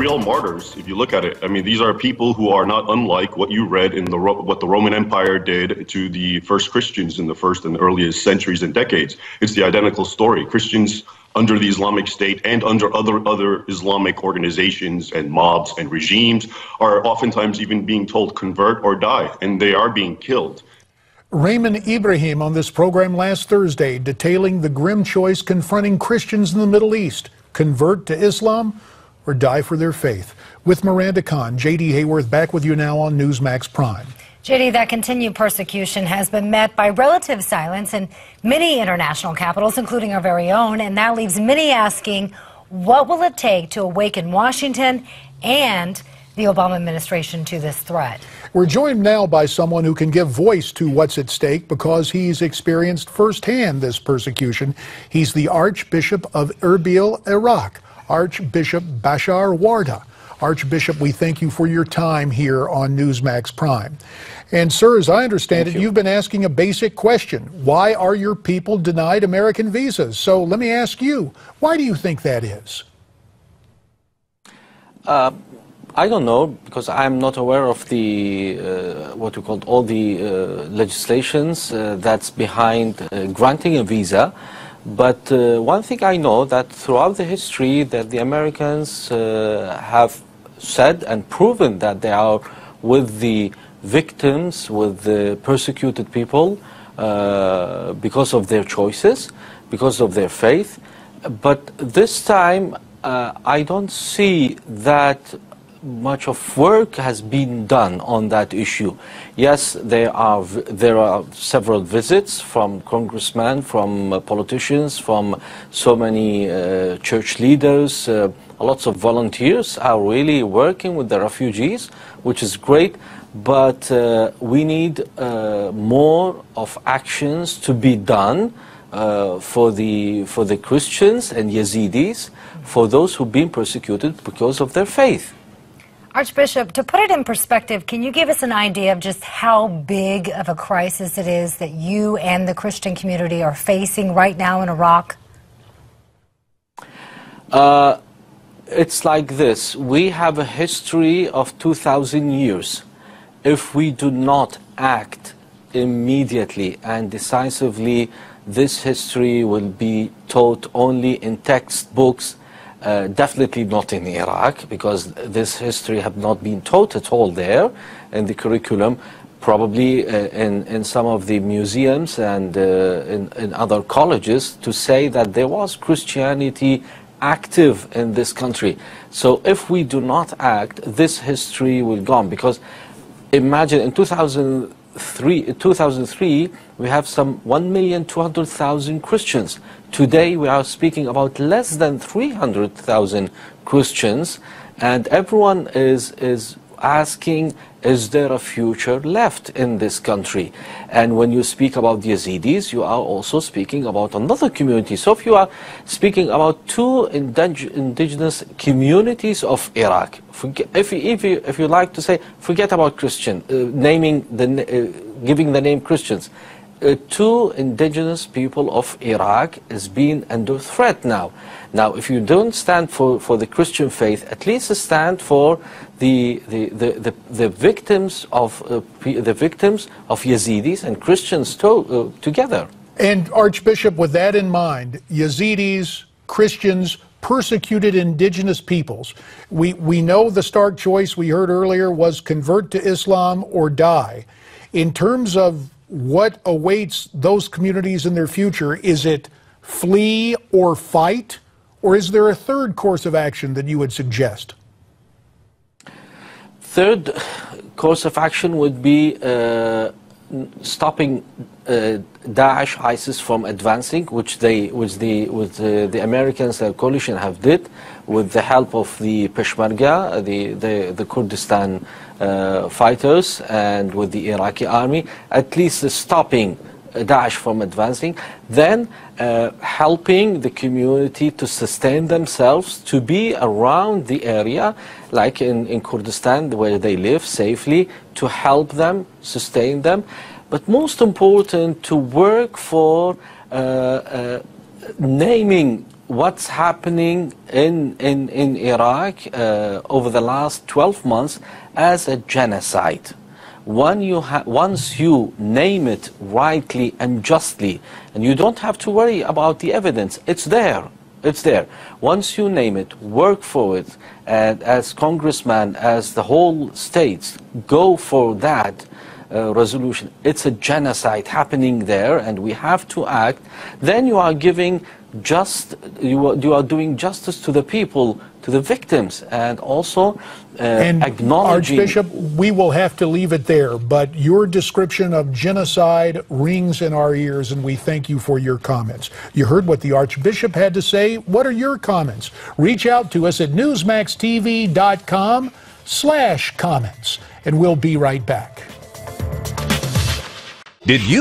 real martyrs, if you look at it. I mean, these are people who are not unlike what you read in what the Roman Empire did to the first Christians in the first and earliest centuries and decades. It's the identical story. Christians under the Islamic State and under other Islamic organizations and mobs and regimes are oftentimes even being told convert or die, and they are being killed. Raymond Ibrahim on this program last Thursday detailing the grim choice confronting Christians in the Middle East: convert to Islam or die for their faith. With Miranda Khan, J.D. Hayworth back with you now on Newsmax Prime. J.D., that continued persecution has been met by relative silence in many international capitals, including our very own, and that leaves many asking, what will it take to awaken Washington and the Obama administration to this threat? We're joined now by someone who can give voice to what's at stake because he's experienced firsthand this persecution. He's the Archbishop of Erbil, Iraq, Archbishop Bashar Warda. Archbishop, we thank you for your time here on Newsmax Prime. And sir, as I understand it, you've been asking a basic question. Why are your people denied American visas? So let me ask you, why do you think that is? I don't know, because I'm not aware of the, what we call all the legislations that's behind granting a visa. But one thing I know, that throughout the history that the Americans have said and proven that they are with the victims, with the persecuted people because of their choices, because of their faith. But this time I don't see that much of work has been done on that issue. Yes, there are several visits from congressmen, from politicians, from so many church leaders. Lots of volunteers are really working with the refugees, which is great, but we need more of actions to be done for the Christians and Yazidis, for those who've been persecuted because of their faith. Archbishop, to put it in perspective, can you give us an idea of just how big of a crisis it is that you and the Christian community are facing right now in Iraq? It's like this. We have a history of 2,000 years. If we do not act immediately and decisively, this history will be taught only in textbooks. Definitely not in Iraq, because this history have not been taught at all there in the curriculum. Probably in some of the museums and in other colleges, to say that there was Christianity active in this country. So if we do not act, this history will go on. Because imagine in 2003 we have some 1,200,000 Christians. Today we are speaking about less than 300,000 Christians, and everyone is asking, is there a future left in this country? And when you speak about the Yazidis, you are also speaking about another community. So if you are speaking about two indigenous communities of Iraq, if you like to say, forget about Christian, giving the name Christians, two indigenous people of Iraq is being under threat now. Now, if you don't stand for the Christian faith, at least stand for the victims of Yazidis and Christians together. And Archbishop, with that in mind, Yazidis, Christians, persecuted indigenous peoples. We know the stark choice we heard earlier was convert to Islam or die. In terms of what awaits those communities in their future, is it flee or fight, or is there a third course of action that you would suggest? Third course of action would be stopping Daesh, ISIS from advancing, which the Americans, the coalition, have did with the help of the Peshmerga, the Kurdistan fighters, and with the Iraqi army, at least stopping Daesh from advancing, then helping the community to sustain themselves, to be around the area, like in Kurdistan, where they live safely, to help them, sustain them. But most important, to work for naming what's happening in Iraq over the last 12 months as a genocide. Once you name it rightly and justly, and you don't have to worry about the evidence, it's there. It's there. Once you name it, work for it, and as congressman, as the whole states, go for that resolution. It's a genocide happening there, and we have to act. Then you are giving you are doing justice to the people, to the victims, and also acknowledging. Archbishop, we will have to leave it there, but your description of genocide rings in our ears, and we thank you for your comments. You heard what the Archbishop had to say. What are your comments? Reach out to us at newsmaxtv.com/comments, and we'll be right back. Did you